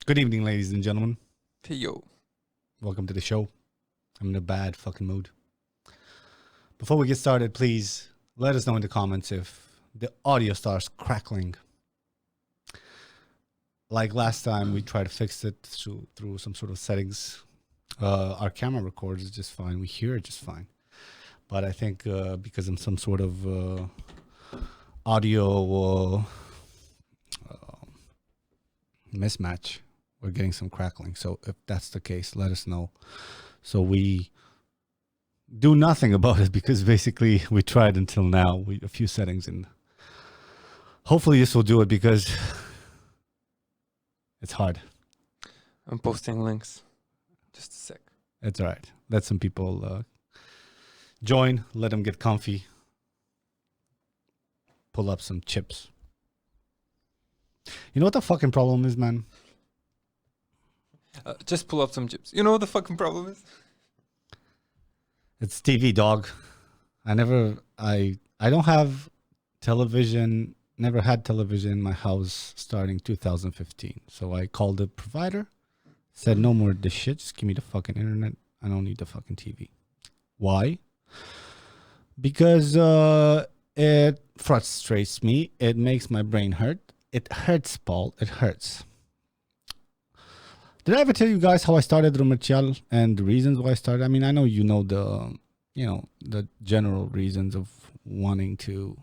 Good evening, ladies and gentlemen. Hey, yo. Welcome to the show. I'm in a bad fucking mood. Before we get started, please let us know in the comments if the audio starts crackling. Like last time, we tried to fix it through some sort of settings. Our camera records just fine. We hear it just fine. But I think because of some sort of audio mismatch, we're getting some crackling. So if that's the case, let us know. So we do nothing about it, because basically we tried until now. A few settings, and hopefully this will do it, because it's hard. I'm posting links. Just a sec. It's all right. Let some people join. Let them get comfy. Pull up some chips. You know what the fucking problem is, man? Just pull up some chips. You know what the fucking problem is? It's TV, dog. I don't have television. Never had television in my house starting 2015. So I called the provider. Said no more of this shit. Just give me the fucking internet. I don't need the fucking TV. Why? Because it frustrates me. It makes my brain hurt. It hurts, Paul. It hurts. Did I ever tell you guys how I started ROMERCIAL and the reasons why I started? I mean, I know you know the general reasons of wanting to,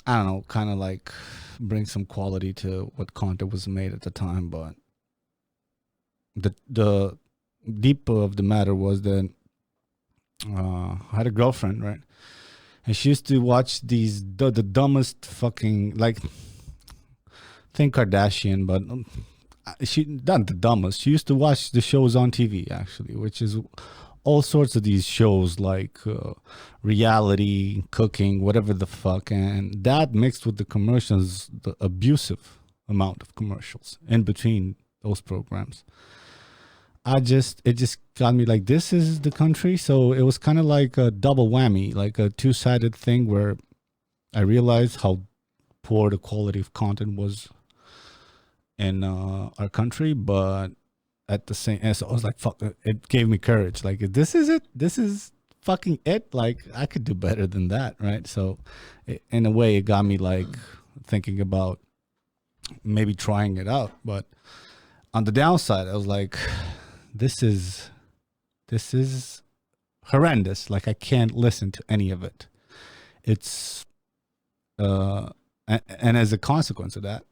I don't know, kind of like bring some quality to what content was made at the time. But the deeper of the matter was that I had a girlfriend, right? And she used to watch the dumbest fucking, like, think Kardashian, but she not the dumbest. She used to watch the shows on TV, actually, which is all sorts of these shows like reality, cooking, whatever the fuck. And that mixed with the commercials, the abusive amount of commercials in between those programs. It just got me like, this is the country. So it was kind of like a double whammy, like a two-sided thing, where I realized how poor the quality of content was in our country, but at the same, and so I was like, fuck, it gave me courage. Like, this is it. This is fucking it. Like, I could do better than that, right? So in a way, it got me like thinking about maybe trying it out. But on the downside, I was like, this is horrendous. Like, I can't listen to any of it. It's and as a consequence of that,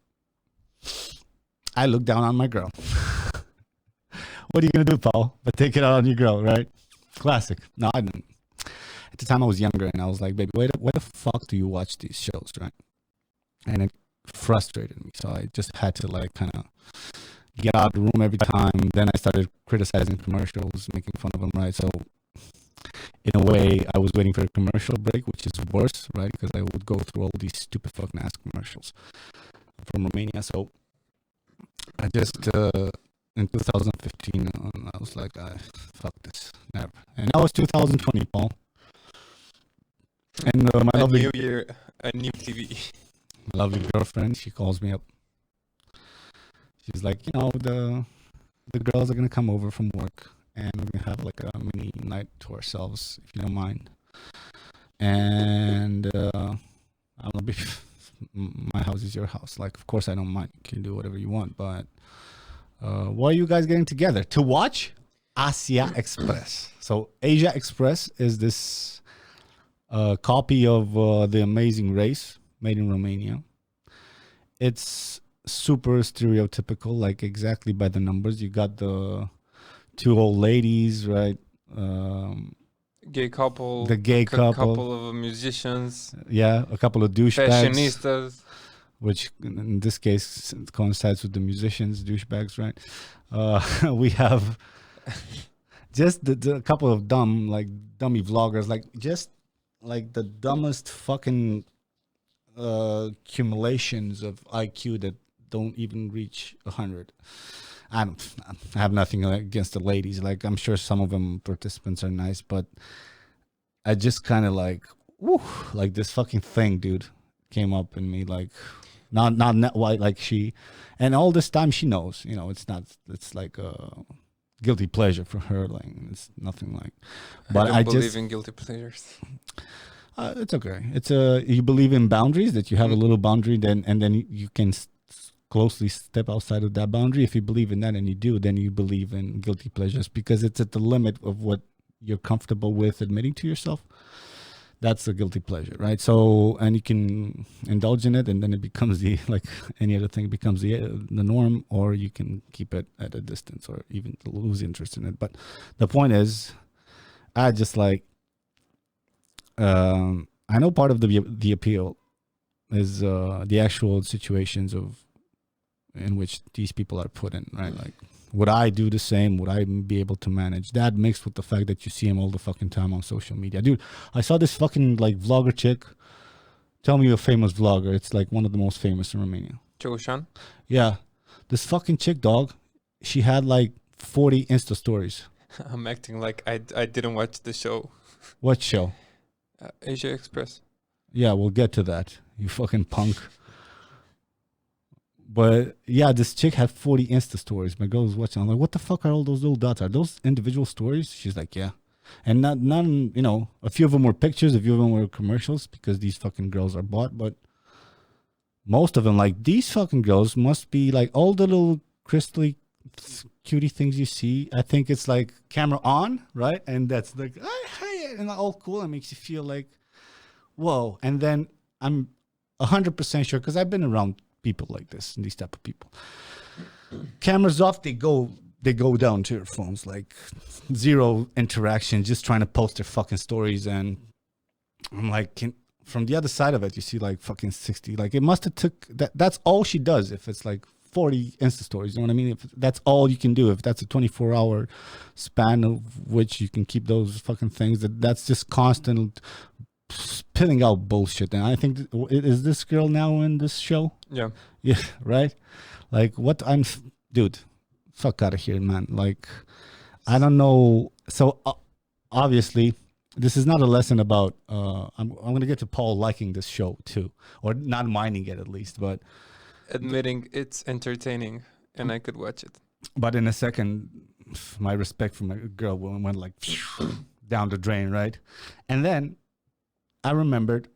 I look down on my girl. What are you gonna do, Paul? But take it out on your girl, right? Classic. No, I didn't. At the time, I was younger, and I was like, baby, why the fuck do you watch these shows, right? And it frustrated me, so I just had to like kind of get out of the room every time. Then I started criticizing commercials, making fun of them, right? So in a way, I was waiting for a commercial break, which is worse, right? Because I would go through all these stupid fucking ass commercials from Romania. So I just in 2015, I was like, fuck this, never. And that was 2020, Paul. And my lovely new year, a new TV. my lovely girlfriend, she calls me up. She's like, the girls are gonna come over from work, and we're gonna have like a mini night to ourselves, if you don't mind. And I'm gonna be, my house is your house. Like, of course I don't mind. You can do whatever you want, but why are you guys getting together? To watch Asia Express. So Asia Express is this copy of The Amazing Race, made in Romania. It's super stereotypical, like exactly by the numbers. You got the two old ladies, right? Gay couple. The gay couple. Couple of musicians. Yeah, a couple of douchebags. Fashionistas. Which in this case coincides with the musicians, douchebags, right? We have just the couple of dummy vloggers, like just like the dumbest fucking accumulations of IQ that don't even reach 100. I have nothing against the ladies. Like, I'm sure some of them participants are nice, but I just kind of like, woo, like this fucking thing, dude. came up in me, like not white like she, and all this time she knows, it's not, it's like a guilty pleasure for her, like it's nothing like. But I don't believe in guilty pleasures. It's okay. It's you believe in boundaries, that you have a little boundary, then you can closely step outside of that boundary. If you believe in that and you do, then you believe in guilty pleasures because it's at the limit of what you're comfortable with admitting to yourself. That's a guilty pleasure, right? So, and you can indulge in it, and then it becomes like any other thing, becomes the norm, or you can keep it at a distance, or even lose interest in it. But the point is, I just like, I know part of the appeal is the actual situations in which these people are put in, right? Like, would I do the same? Would I be able to manage that, mixed with the fact that you see him all the fucking time on social media? Dude, I saw this fucking like vlogger chick. Tell me a famous vlogger. It's like one of the most famous in Romania. Choshan? Yeah. This fucking chick, dog, she had like 40 Insta stories. I'm acting like I didn't watch the show. What show? Asia Express. Yeah, we'll get to that. You fucking punk. But yeah, this chick had 40 Insta stories. My girl was watching. I'm like, what the fuck are all those little dots? Are those individual stories? She's like, yeah. And none, a few of them were pictures, a few of them were commercials because these fucking girls are bought. But most of them, like, these fucking girls must be like all the little crystally cutie things you see. I think it's like camera on, right? And that's like, hey, and all cool. It makes you feel like, whoa. And then I'm 100% sure, because I've been around people like this and these type of people. Cameras off, they go down to your phones, like zero interaction, just trying to post their fucking stories. And I'm like, from the other side of it, you see like fucking 60. Like, it must have took that. That's all she does. If it's like 40 Insta stories, you know what I mean? If that's all you can do, if that's a 24-hour span of which you can keep those fucking things, that's just constant spitting out bullshit. And I think, is this girl now in this show? Yeah. Yeah, right? Like, what dude, fuck out of here, man. Like, I don't know. So obviously, this is not a lesson about, I'm going to get to Paul liking this show too, or not minding it at least, but admitting it's entertaining and I could watch it. But in a second, my respect for my girl went like down the drain, right? And then I remembered,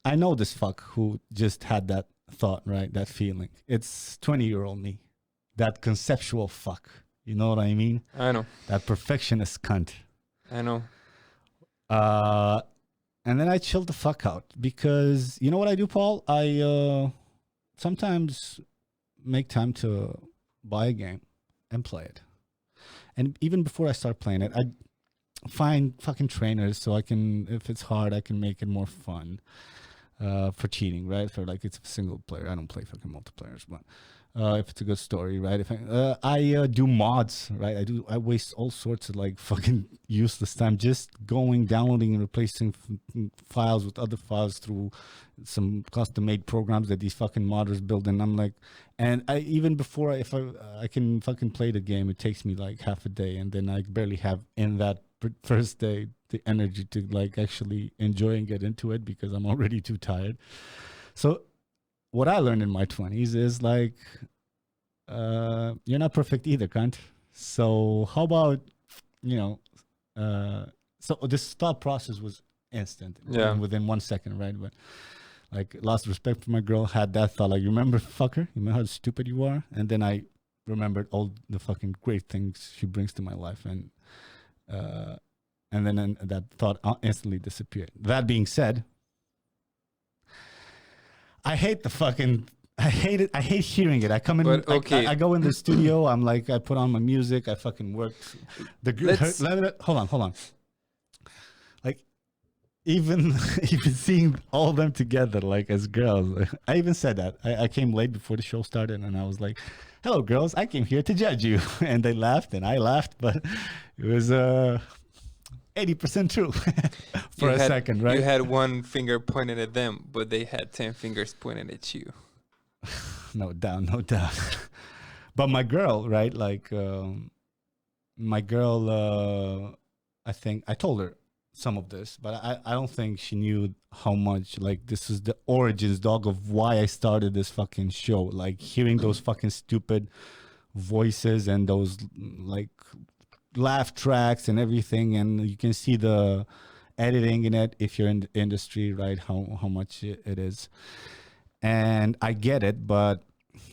I know this fuck who just had that thought, right? That feeling. It's 20-year-old me. That conceptual fuck. You know what I mean? I know. That perfectionist cunt. I know. And then I chilled the fuck out because, you know what I do, Paul? I sometimes make time to buy a game and play it. And even before I start playing it, I find fucking trainers so I can, if it's hard, I can make it more fun. For cheating, right? For like, it's a single player. I don't play fucking multiplayers, but if it's a good story, right? If I do mods, right? I waste all sorts of like fucking useless time just downloading and replacing files with other files through some custom-made programs that these fucking modders build. And I'm like, and even before if I can fucking play the game, it takes me like half a day, and then I barely have in that first day the energy to like actually enjoy and get into it because I'm already too tired. So what I learned in my 20s is like, you're not perfect either, cunt. So how about, so this thought process was instant. Yeah. Within 1 second, right? But like, lost respect for my girl, had that thought, like, you remember, fucker? You remember how stupid you are? And then I remembered all the fucking great things she brings to my life. And then that thought instantly disappeared. That being said, I hate it. I hate hearing it. I come in, I go in the studio. I'm like, I put on my music. I fucking work. Hold on. Like, even seeing all of them together, like as girls, I even said that. I came late before the show started, and I was like, hello, girls. I came here to judge you. And they laughed, and I laughed, but it was 80% true for a second, right? You had one finger pointed at them, but they had 10 fingers pointed at you. No doubt. But my girl, right? Like, my girl, I think I told her some of this, but I don't think she knew how much, like, this is the origins, dog, of why I started this fucking show. Like, hearing those fucking stupid voices and those, like, laugh tracks and everything, and you can see the editing in it if you're in the industry, right? How much it is. And I get it, but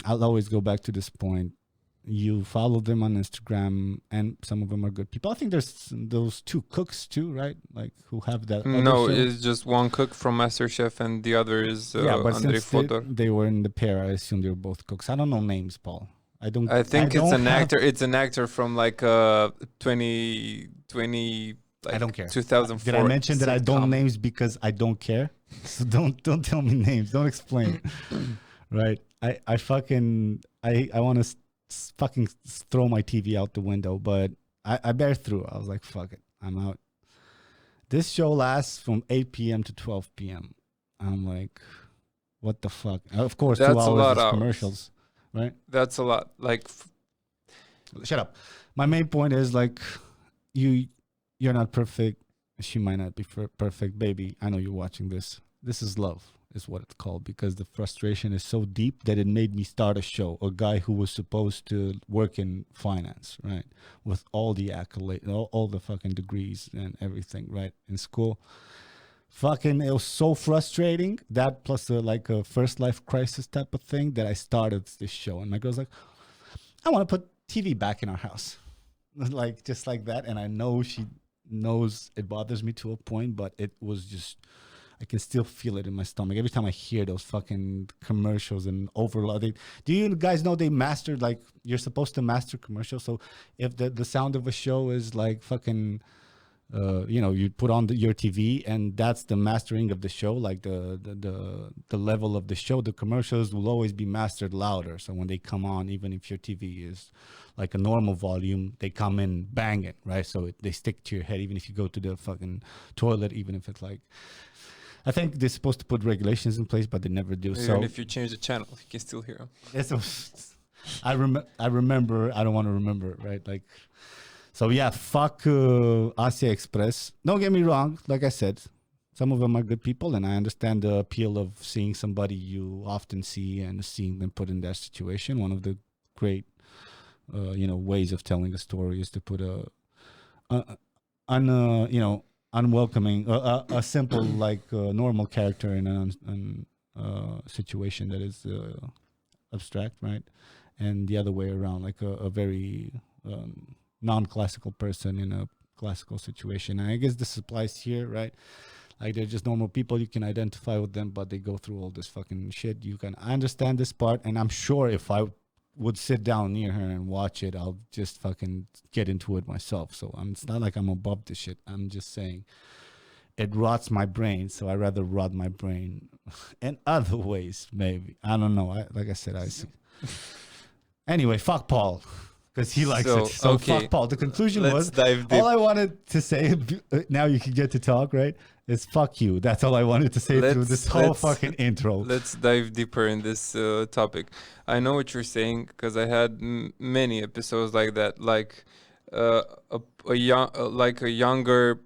I'll always go back to this point. You follow them on Instagram, and some of them are good people. I think there's those two cooks too, right? Like, who have that. No, other show. it's just one cook from MasterChef, and the other is Yeah, but Andrei since Fodor. they were in the pair, I assume they were both cooks. I don't know names, Paul. I think it's an actor. It's an actor from like 2020. Like I don't care. 2004. Did I mention that I sitcom. don't names because I don't care? So don't tell me names. Don't explain. Right? I want to fucking throw my TV out the window, but I bear through. I was like, fuck it, I'm out. This show lasts from 8 p.m. to 12 p.m. I'm like, what the fuck? Of course, That's 2 a hours lot is of commercials, right? That's a lot. Like, Shut up. My main point is, like, you're not perfect. She might not be perfect, baby. I know you're watching this. This is love, is what it's called, because the frustration is so deep that it made me start a show. A guy who was supposed to work in finance, right, with all the accolades, all the fucking degrees and everything, right, in school. Fucking, it was so frustrating. That plus like a first life crisis type of thing, that I started this show. And my girl's like, I want to put TV back in our house. Like, just like that. And I know she knows it bothers me to a point, but it was just, I can still feel it in my stomach every time I hear those fucking commercials and overloading. Do you guys know they mastered, like, you're supposed to master commercials? So if the sound of a show is like fucking, you put on your TV, and that's the mastering of the show, like the level of the show. The commercials will always be mastered louder. So when they come on, even if your TV is like a normal volume, they come in banging, right? So they stick to your head, even if you go to the fucking toilet, even if it's like, I think they're supposed to put regulations in place, but they never do. even So if you change the channel, you can still hear them. I remember. I don't want to remember, right? Like, so yeah, fuck Asia Express. Don't get me wrong. Like I said, some of them are good people, and I understand the appeal of seeing somebody you often see and seeing them put in that situation. One of the great, ways of telling a story is to put unwelcoming, a simple, like, normal character in an situation that is abstract, right? And the other way around, like a very non-classical person in a classical situation. And I guess this applies here, right? Like, they're just normal people. You can identify with them, but they go through all this fucking shit. I understand this part, and I'm sure if I would sit down near her and watch it, I'll just fucking get into it myself. So it's not like I'm above this shit. I'm just saying it rots my brain, so I rather rot my brain in other ways, maybe. I don't know. Like I said, I see. Anyway, fuck Paul, because he likes it. So okay. fuck Paul. The conclusion Let's was, dive deep. all I wanted to say, now you can get to talk, right, is fuck you. That's all I wanted to say through this whole fucking intro. Let's dive deeper in this topic. I know what you're saying, because I had many episodes like that. Like a younger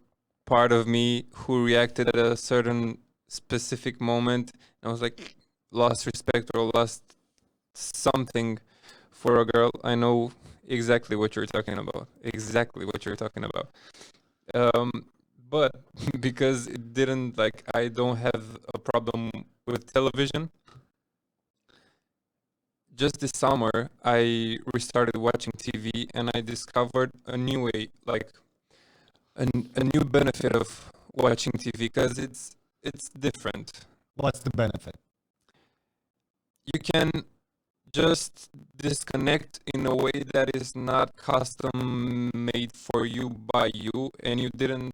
part of me who reacted at a certain specific moment. I was like, lost respect or lost something for a girl. I know exactly what you're talking about. But because it didn't, like, I don't have a problem with television. Just this summer, I restarted watching TV, and I discovered a new way, like a new benefit of watching TV, because it's different. What's the benefit? You can just disconnect in a way that is not custom made for you by you, and you didn't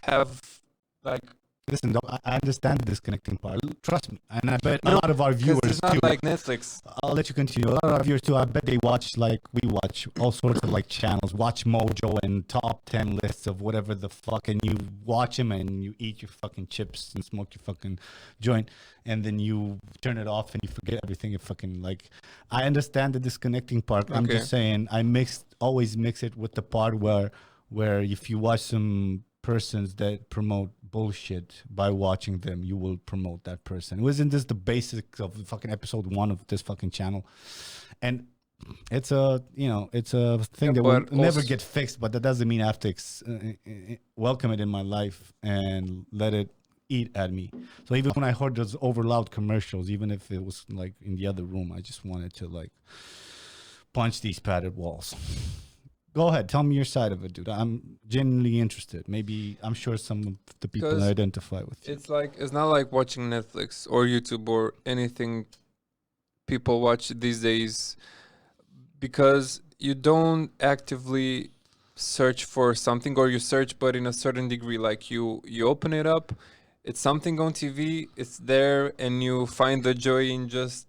have, like, Listen, dog, I understand the disconnecting part. Trust me. And I bet a lot of our viewers it's not too. like Netflix. I'll let you continue. A lot of our viewers too, I bet they watch, like we watch, all sorts of like channels. Watch Mojo and top 10 lists of whatever the fuck. And you watch them and you eat your fucking chips and smoke your fucking joint. And then you turn it off and you forget everything. You fucking, like, I understand the disconnecting part. I'm Okay. just saying, I always mix it with the part where where if you watch some persons that promote bullshit by watching them, you will promote that person. Wasn't this the basics of the fucking episode 1 of this fucking channel? And it's a, you know, it's a thing that will but never also- get fixed, but that doesn't mean I have to welcome it in my life and let it eat at me. So even when I heard those over loud commercials, even if it was like in the other room, I just wanted to like punch these padded walls. Go ahead, tell me your side of it, dude. I'm genuinely interested. Maybe I'm sure some of the people 'Cause identify with you. it's not like watching Netflix or YouTube or anything people watch these days, because you don't actively search for something, or you search but in a certain degree. Like you open it up, it's something on TV, it's there, and you find the joy in just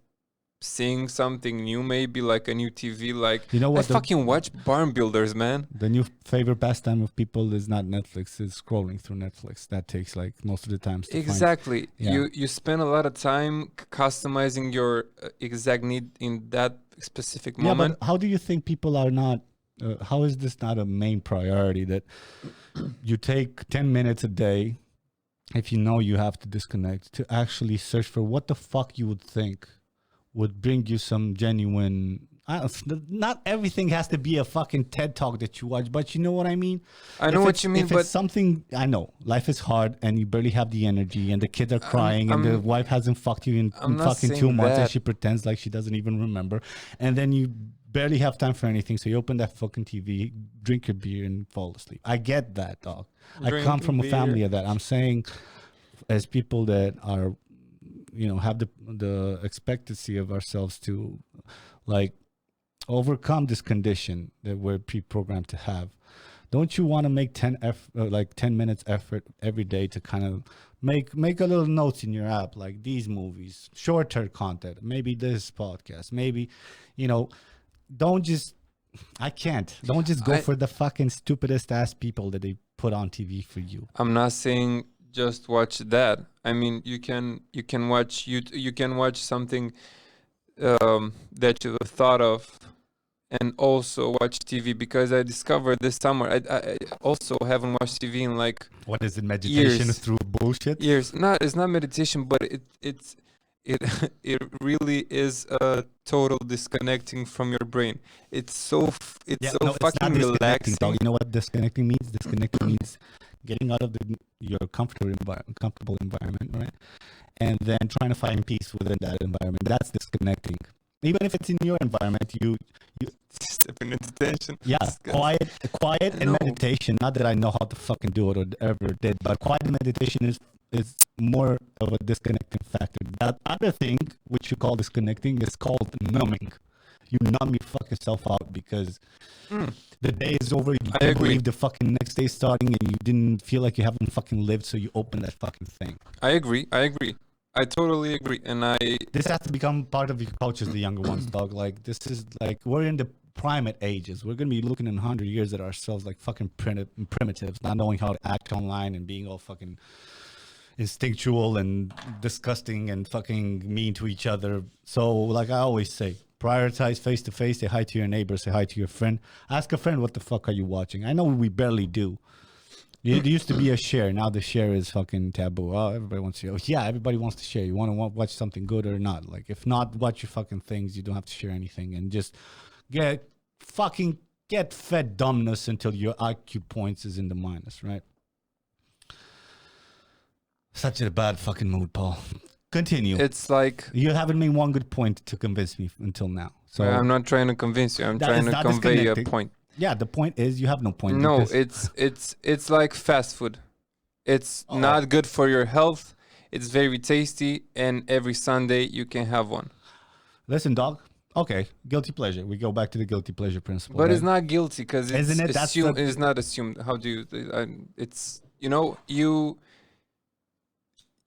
seeing something new, maybe like a new TV. Like, You know I what? fucking watch Barn Builders, man. The new favorite pastime of people is not Netflix, it's scrolling through Netflix. That takes like most of the times to find. Exactly. Yeah. You spend a lot of time customizing your exact need in that specific Yeah, moment. but how do you think people are not, how is this not a main priority that you take 10 minutes a day, if you know you have to disconnect, to actually search for what the fuck you would think would bring you some genuine, not everything has to be a fucking TED talk that you watch, but you know what I mean? I know what you mean, if but it's something, I know life is hard and you barely have the energy and the kids are crying and the I'm- wife hasn't fucked you in I'm not fucking 2 saying months and that. she pretends like she doesn't even remember, and then you barely have time for anything, so you open that fucking TV, drink your beer and fall asleep. I get that, dog. I Drink come from a beer. family of that. I'm saying, as people that are, you know, have the expectancy of ourselves to like overcome this condition that we're pre-programmed to have, don't you want to make 10 minutes effort every day to kind of make a little notes in your app, like these movies, shorter content, maybe this podcast, maybe, you know, don't just don't just go for the fucking stupidest ass people that they put on TV for you. I'm not saying just watch that. I mean, you can watch you can watch something that you thought of, and also watch TV, because I discovered this summer I also haven't watched TV in like What is it, meditation years. through bullshit? years. Not It's not meditation, but it it really is a total disconnecting from your brain. It's so It's not fucking disconnecting, relaxing. dog. You know what disconnecting means? Disconnecting means getting out of your comfortable environment, right? And then trying to find peace within that environment. That's disconnecting. Even if it's in your environment, you Stepping into tension. yeah, quiet and No. meditation. Not that I know how to fucking do it or ever did, but quiet and meditation is more of a disconnecting factor. That other thing, which you call disconnecting, is called numbing. You numb your fucking self out because the day is over. You I can't agree. believe the fucking next day is starting, and you didn't feel like you haven't fucking lived, so you open that fucking thing. I agree. I totally agree. And This has to become part of your culture, the younger ones, dog. Like, this is like, we're in the primate ages. We're going to be looking in 100 years at ourselves like fucking primitives, not knowing how to act online and being all fucking instinctual and disgusting and fucking mean to each other. So, like I always say, prioritize face to face, say hi to your neighbor, say hi to your friend. Ask a friend, what the fuck are you watching? I know we barely do. It used to be a share. Now the share is fucking taboo. Oh, everybody wants to share. Yeah, everybody wants to share. You want to watch something good or not? Like, if not, watch your fucking things. You don't have to share anything, and just get fed dumbness until your IQ points is in the minus, right? Such a bad fucking mood, Paul. Continue. it's like, You haven't made one good point to convince me until now. So I'm not trying to convince you. I'm That trying is to not convey a disconnecting. point. yeah, the point is you have no point. No, because- it's like fast food. It's Oh. not good for your health. It's very tasty, and every Sunday you can have one. Listen, dog. Okay, guilty pleasure. We go back to the guilty pleasure principle. But right? it's not guilty, because it's Isn't it? That's assumed. the- It's not assumed. How do you? It's, you know, you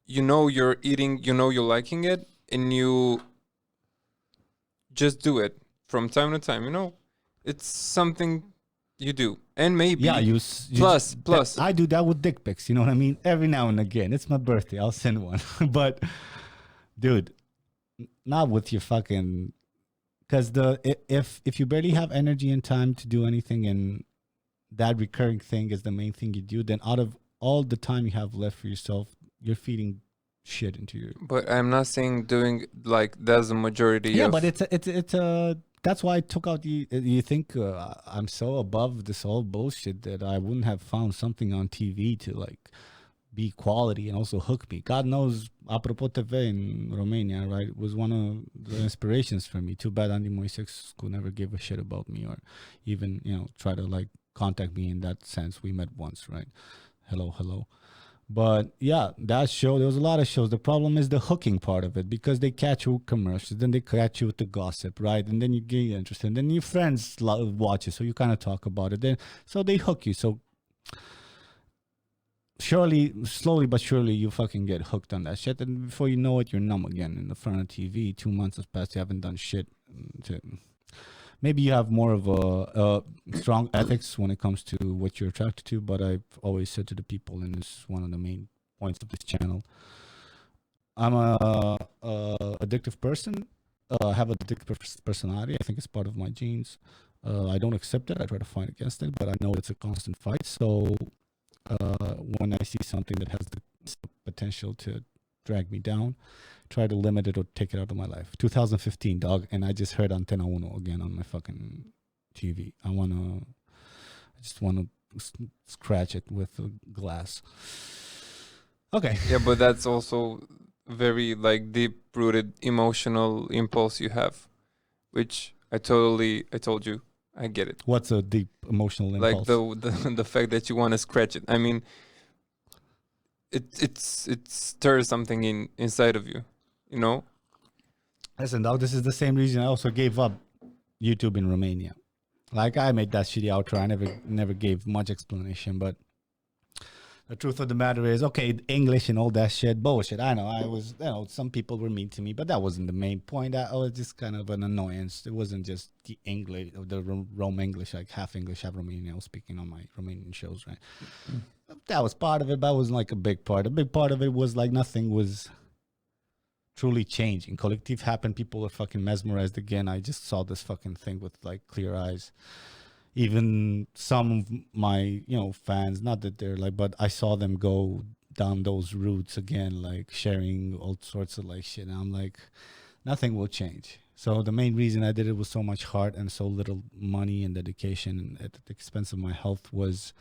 know you're eating. You know you're liking it, and you just do it from time to time. You know, it's something you do, and maybe Yeah, plus. I do that with dick pics. You know what I mean? Every now and again. It's my birthday. I'll send one. But, dude, not with your fucking. Because if you barely have energy and time to do anything, and that recurring thing is the main thing you do, then out of all the time you have left for yourself, you're feeding shit into your. But I'm not saying doing like that's the majority Yeah, of. but it's that's why I took out the. You think I'm so above this whole bullshit that I wouldn't have found something on TV to like be quality and also hook me. God knows, apropo TV in Romania, right, was one of the inspirations for me. Too bad Andy Moisescu never gave a shit about me or even, try to like contact me in that sense. We met once, right? Hello, hello. But yeah, that show, there was a lot of shows. The problem is the hooking part of it because they catch you with commercials, then they catch you with the gossip, right? And then you get interested, and then your friends watch it, so you kind of talk about it. Then so they hook you. So surely, slowly but surely, you fucking get hooked on that shit, and before you know it, you're numb again in the front of TV. 2 months has passed, you haven't done shit. To, maybe you have more of a strong ethics when it comes to what you're attracted to, but I've always said to the people, and this is one of the main points of this channel, I'm a addictive person. I have an addictive personality. I think it's part of my genes. I don't accept it. I try to fight against it, but I know it's a constant fight. So when I see something that has the potential to drag me down, try to limit it or take it out of my life. 2015, dog, and I just heard Antena Uno again on my fucking TV. I just wanna scratch it with a glass. Okay. Yeah, but that's also very like deep rooted emotional impulse you have, which I told you, I get it. What's a deep emotional impulse? Like the fact that you want to scratch it. I mean, it stirs something inside of you, you know. Listen, dog, this is the same reason I also gave up YouTube in Romania. Like, I made that shitty outro. I never gave much explanation, but the truth of the matter is, okay, English and all that shit, bullshit. I know, some people were mean to me, but that wasn't the main point. That was just kind of an annoyance. It wasn't just the English, the Rome English, like half English, half Romanian. I was speaking on my Romanian shows, right? That was part of it, but it wasn't like a big part. A big part of it was like nothing was truly changing. Collective happened. People were fucking mesmerized again. I just saw this fucking thing with like clear eyes. Even some of my, fans, not that they're like, but I saw them go down those routes again, like sharing all sorts of like shit. And I'm like, nothing will change. So the main reason I did it with so much heart and so little money and dedication and at the expense of my health was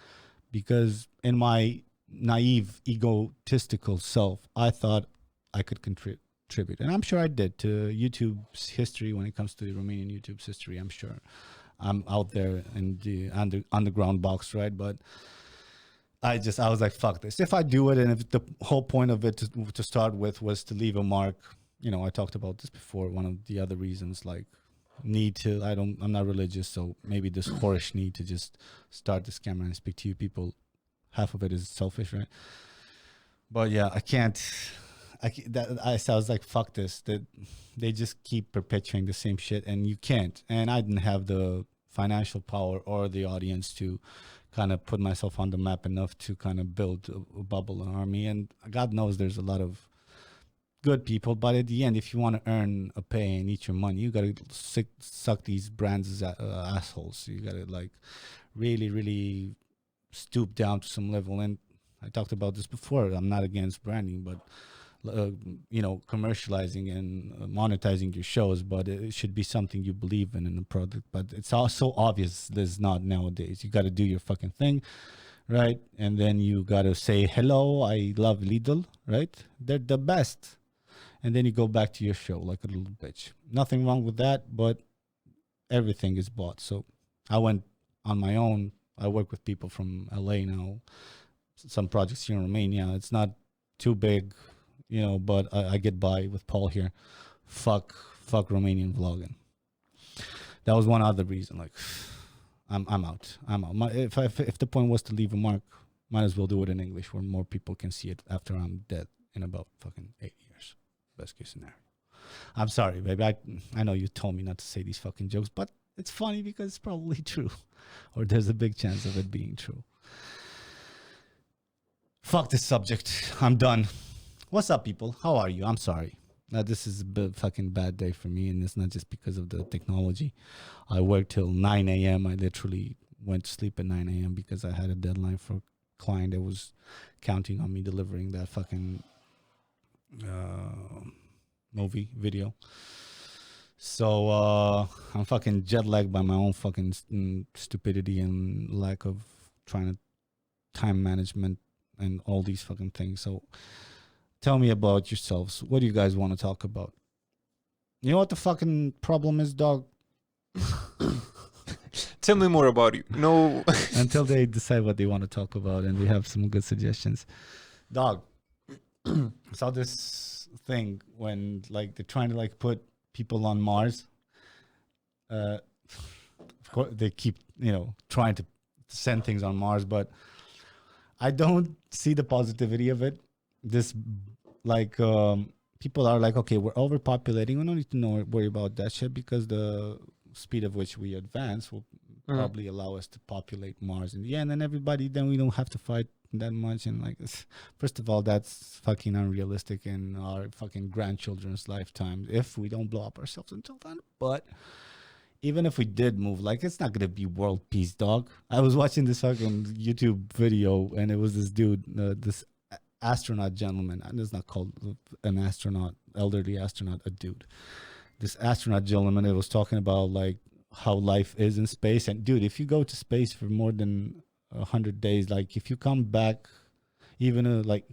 because in my naive, egotistical self, I thought I could contribute. And I'm sure I did to YouTube's history when it comes to Romanian YouTube's history, I'm sure. I'm out there in the underground box, right? But I was like, fuck this. If I do it, and if the whole point of it to start with was to leave a mark, I talked about this before. One of the other reasons, like, I'm not religious, so maybe this whorish need to just start this camera and speak to you people, half of it is selfish, right? But yeah, I was like, fuck this. That they just keep perpetuating the same shit, and you can't. And I didn't have the financial power or the audience to kind of put myself on the map enough to kind of build a bubble, an army. And God knows there's a lot of good people, but at the end, if you want to earn a pay and eat your money, you got to suck these brands as assholes. You got to like really, really stoop down to some level. And I talked about this before. I'm not against branding, but commercializing and monetizing your shows, but it should be something you believe in the product. But it's also obvious there's not nowadays. You got to do your fucking thing, right? And then you got to say, hello, I love Lidl, right? They're the best. And then you go back to your show like a little bitch. Nothing wrong with that, but everything is bought. So I went on my own. I work with people from LA now, some projects here in Romania. It's not too big, but I get by with Paul here. Fuck Romanian vlogging. That was one other reason. Like, I'm out. If the point was to leave a mark, might as well do it in English where more people can see it after I'm dead in about fucking 8 years. Best case scenario. I'm sorry, baby. I know you told me not to say these fucking jokes, but it's funny because it's probably true, or there's a big chance of it being true. Fuck this subject. I'm done. What's up, people? How are you? I'm sorry. This is a fucking bad day for me, and it's not just because of the technology. I work till 9 a.m. I literally went to sleep at 9 a.m. because I had a deadline for a client that was counting on me delivering that fucking movie video. So I'm fucking jet lagged by my own fucking stupidity and lack of trying to time management and all these fucking things. So tell me about yourselves. What do you guys want to talk about? You know what the fucking problem is, dog? Tell me more about you. No. Until they decide what they want to talk about and they have some good suggestions. Dog, saw this thing when like they're trying to like put people on Mars. Of course, they keep, trying to send things on Mars, but I don't see the positivity of it. This, like, people are like, okay, we're overpopulating. We don't need to worry about that shit because the speed of which we advance will probably allow us to populate Mars in the end, and then we don't have to fight that much. And like, first of all, that's fucking unrealistic in our fucking grandchildren's lifetime if we don't blow up ourselves until then. But even if we did move, like, it's not gonna be world peace, dog. I was watching this fucking YouTube video, and it was this dude, this astronaut gentleman, and it's not called an astronaut, elderly astronaut, a dude. This astronaut gentleman, it was talking about like how life is in space. And dude, if you go to space for more than 100 days, like if you come back, even like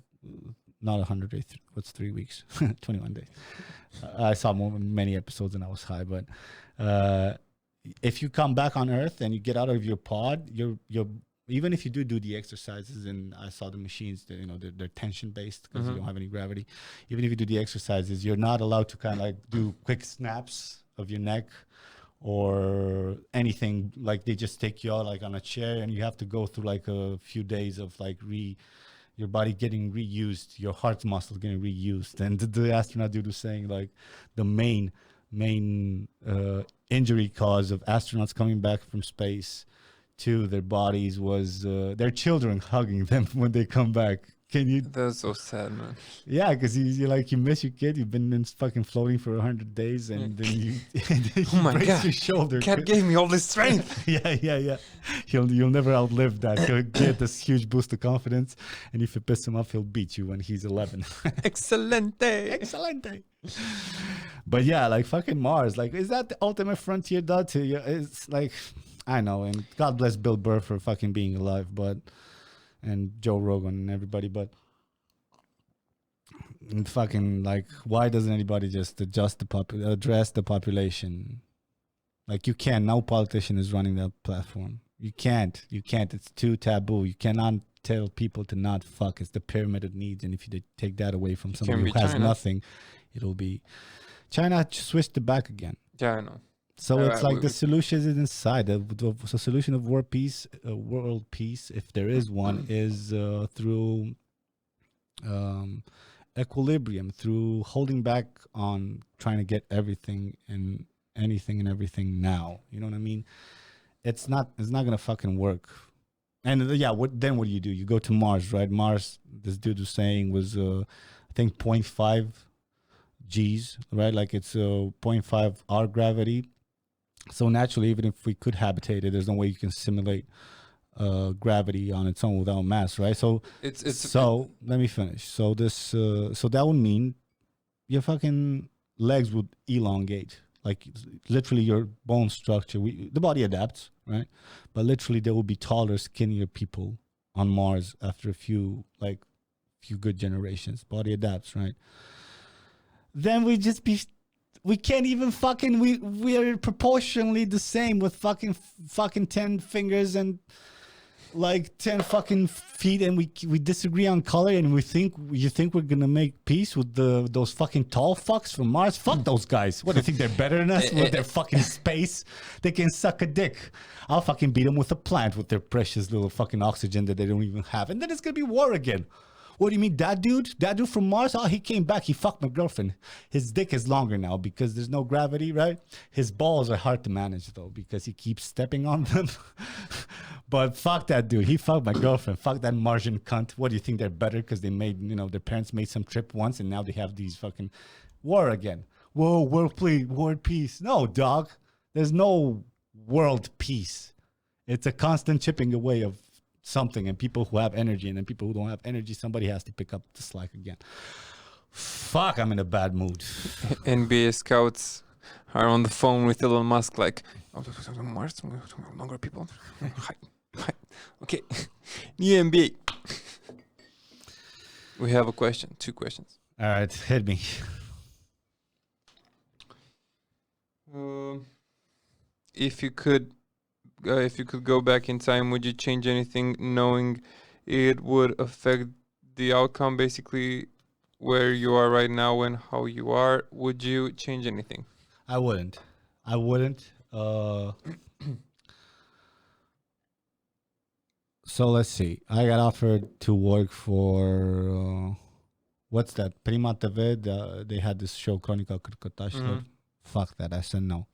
not 100 days, what's 3 weeks, 21 days. I saw many episodes and I was high, but if you come back on Earth and you get out of your pod, you're even if you do the exercises, and I saw the machines, that, they're tension based because you don't have any gravity. Even if you do the exercises, you're not allowed to kind of like do quick snaps of your neck or anything. Like they just take you out like on a chair, and you have to go through like a few days of like your body getting reused, your heart muscle getting reused. And the astronaut dude was saying like the main injury cause of astronauts coming back from space to their bodies was their children hugging them when they come back. Can you? That's so sad, man. Yeah, because you miss your kid. You've been in fucking floating for 100 days, and then you oh my break God. your shoulder. Cat gave me all this strength. yeah. You'll never outlive that. He'll get this huge boost of confidence, and if you piss him off, he'll beat you when he's 11. Excelente. But yeah, like fucking Mars. Like, is that the ultimate frontier, dog? It's like, I know, and God bless Bill Burr for fucking being alive, and Joe Rogan and everybody, but fucking like, why doesn't anybody just address the population? Like, you can't. No politician is running that platform. You can't. It's too taboo. You cannot tell people to not fuck. It's the pyramid of needs, and if you take that away from somebody who has nothing, it'll be China switched it back again. Yeah, I know. So it's like the solution is inside. The solution of world peace, if there is one, is through equilibrium, through holding back on trying to get everything and anything and everything now. You know what I mean? It's not gonna fucking work. And what do? You go to Mars, right? Mars, this dude was saying was I think 0.5 G's, right? Like it's 0.5 our gravity. So naturally, even if we could habitate it, there's no way you can simulate gravity on its own without mass, right? So let me finish. So that would mean your fucking legs would elongate, like literally your bone structure. The body adapts, right? But literally, there will be taller, skinnier people on Mars after a few good generations. Body adapts, right? Then we can't even fucking, we are proportionally the same with fucking 10 fingers and like 10 fucking feet, and we disagree on color, and you think we're gonna make peace with those fucking tall fucks from Mars? Fuck those guys. What, do you think they're better than us with their fucking space? They can suck a dick. I'll fucking beat them with a plant with their precious little fucking oxygen that they don't even have, and then it's gonna be war again. What do you mean, that dude from Mars? Oh, he came back. He fucked my girlfriend. His dick is longer now because there's no gravity, right? His balls are hard to manage, though, because he keeps stepping on them. But fuck that dude. He fucked my girlfriend. Fuck that Martian cunt. What do you think, they're better because they made, their parents made some trip once, and now they have these fucking war again. Whoa, world peace. No, dog. There's no world peace. It's a constant chipping away of something, and people who have energy, and then people who don't have energy, somebody has to pick up the slack again. Fuck, I'm in a bad mood. NBA scouts are on the phone with Elon Musk, like, longer people. Okay, new NBA. We have a question, 2 questions. All right, hit me. If you could go back in time, would you change anything, knowing it would affect the outcome, basically where you are right now and how you are? Would you change anything? I wouldn't. So let's see. I got offered to work for what's that? Prima TV. They had this show, Chronica Kırktaşlar. Fuck that. I said no.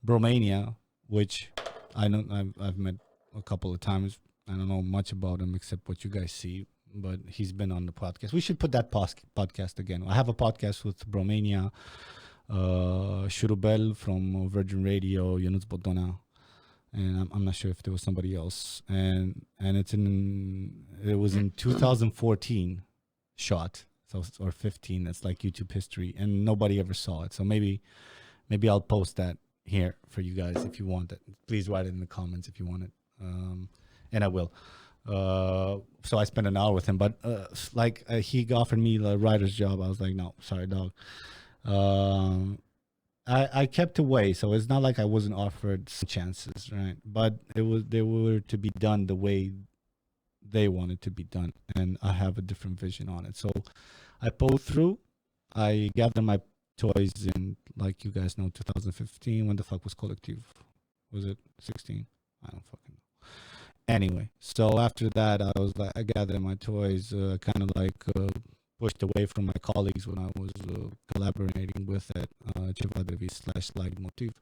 Romania, which I know I've met a couple of times. I don't know much about him except what you guys see, but he's been on the podcast. We should put that podcast again. I have a podcast with Romania, Shurubel from Virgin Radio, Ionuț Bodona, and I'm not sure if there was somebody else. And it was in 2014 shot, so or 15. It's like YouTube history, and nobody ever saw it. So maybe I'll post that here for you guys if you want it. Please write it in the comments if you want it, and I will. So I spent an hour with him, but he offered me the writer's job. I was like, no, sorry, dog. I kept away, so it's not like I wasn't offered chances, right? But they were to be done the way they wanted to be done, and I have a different vision on it. So I pulled through. I gathered my toys in, like you guys know, 2015. When the fuck was Collective? Was it 16? I don't fucking know. Anyway, so after that, I gathered my toys, kind of pushed away from my colleagues when I was collaborating with at Civadevi/Slide Motiv.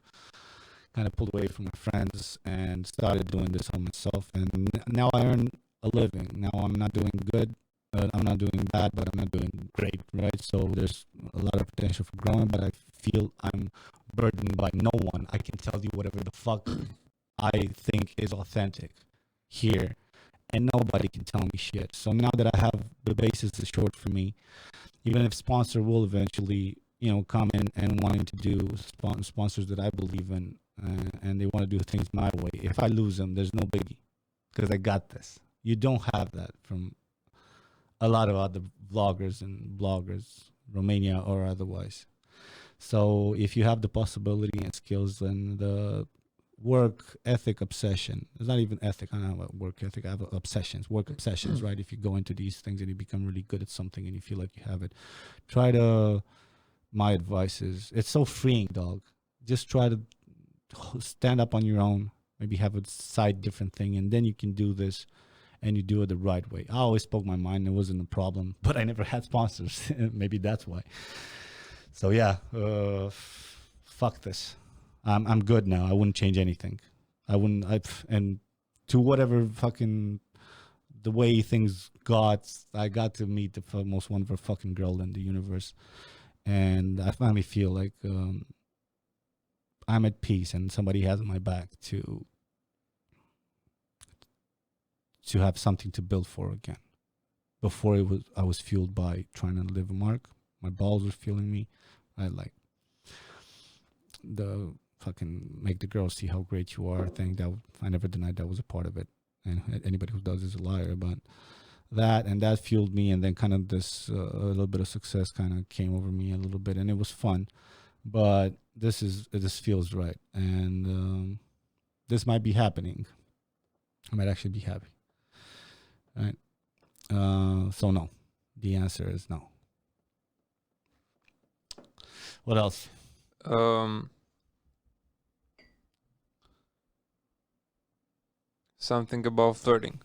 Kind of pulled away from my friends and started doing this on myself. And now I earn a living. Now I'm not doing good. I'm not doing bad, but I'm not doing great, right? So there's a lot of potential for growing, but I feel I'm burdened by no one. I can tell you whatever the fuck I think is authentic here, and nobody can tell me shit. So now that I have the basis assured for me, even if sponsor will eventually, come in and wanting to do sponsors that I believe in, and they want to do things my way, if I lose them, there's no biggie, because I got this. You don't have that from a lot of other vloggers and bloggers, Romania or otherwise. So if you have the possibility and skills and the work ethic obsession, it's not even ethic, I don't have a work ethic, I have obsessions, work obsessions, right? If you go into these things and you become really good at something and you feel like you have it, my advice is, it's so freeing, dog. Just try to stand up on your own, maybe have a side different thing, and then you can do this, and you do it the right way. I always spoke my mind. It wasn't a problem, but I never had sponsors. Maybe that's why. So yeah, fuck this. I'm good now. I wouldn't change anything. And to whatever fucking, the way things got, I got to meet the most wonderful fucking girl in the universe. And I finally feel like I'm at peace and somebody has my back to have something to build for again. Before I was fueled by trying to live a mark. My balls were fueling me. I the fucking make the girls see how great you are thing. That I never denied that was a part of it. And anybody who does is a liar. But that fueled me, and then kind of this a little bit of success kind of came over me a little bit, and it was fun. But this feels right, and this might be happening. I might actually be happy. Right. So no. The answer is no. What else? Something about flirting.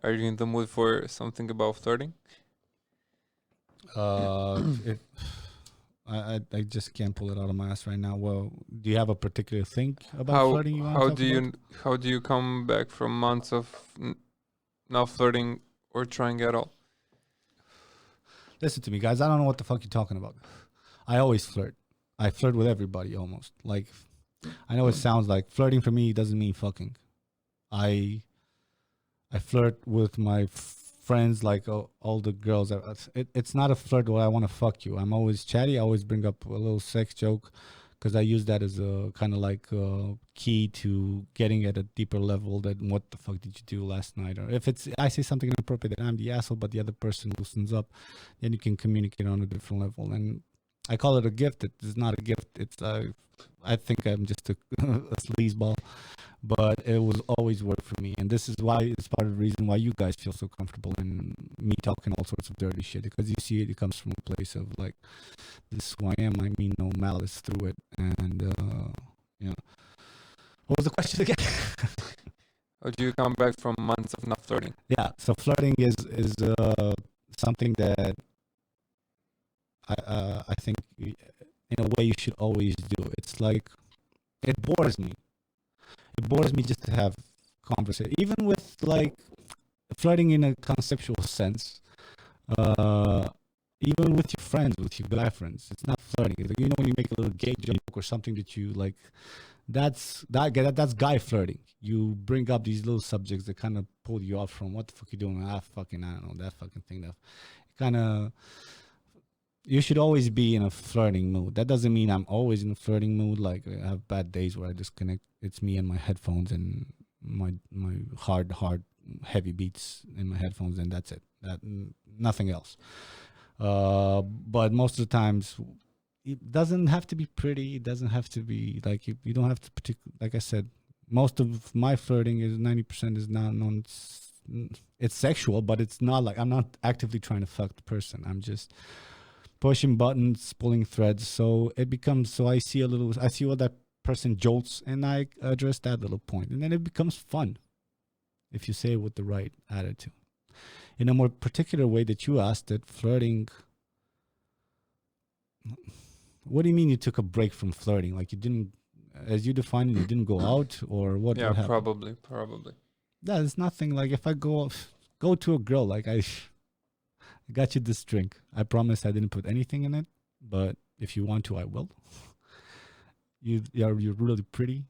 Are you in the mood for something about flirting? I just can't pull it out of my ass right now. Well, do you have a particular thing about flirting you want to talk about? How do you come back from months of not flirting or trying at all? Listen to me, guys. I don't know what the fuck you're talking about. I always flirt. I flirt with everybody almost. Like, I know it sounds like flirting for me doesn't mean fucking. I I flirt with my friends like all the girls. It's not a flirt where I want to fuck you. I'm always chatty. I always bring up a little sex joke because I use that as a kind of like key to getting at a deeper level. That what the fuck did you do last night? Or if it's I say something inappropriate, that I'm the asshole, but the other person loosens up, then you can communicate on a different level. And I call it a gift. It is not a gift. It's I think I'm just a sleazeball, but it was always work for me. And this is why it's part of the reason why you guys feel so comfortable in me talking all sorts of dirty shit, because you see it comes from a place of like, this is who I am. I mean no malice through it. And you know, what was the question again? How do you come back from months of not flirting? Yeah, so flirting is something that I think in a way you should always do. It's like, it bores me. It bores me just to have conversation, even with like flirting in a conceptual sense. Even with your friends, with your guy friends, it's not flirting. It's like, you know, when you make a little gay joke or something that you like, that's guy flirting. You bring up these little subjects that kind of pull you off from what the fuck you doing. I don't know, that fucking thing. That kind of, you should always be in a flirting mood. That doesn't mean I'm always in a flirting mood. Like, I have bad days where I disconnect. It's me and my headphones and my hard heavy beats in my headphones, and that's it. Nothing else. But most of the times, it doesn't have to be pretty. It doesn't have to be like, you don't have to like I said, most of my flirting is 90% is not non. It's sexual, but it's not like I'm not actively trying to fuck the person. I'm just pushing buttons, pulling threads. So it becomes, so I see what that person jolts, and I address that little point, and then it becomes fun if you say it with the right attitude. In a more particular way that you asked it, flirting. What do you mean you took a break from flirting? Like, you didn't, as you defined it, you didn't go out, or what? Yeah, what happened? probably. Yeah, it's nothing. Like, if I go to a girl, like I got you this drink. I promise I didn't put anything in it, but if you want to, I will. You're really pretty,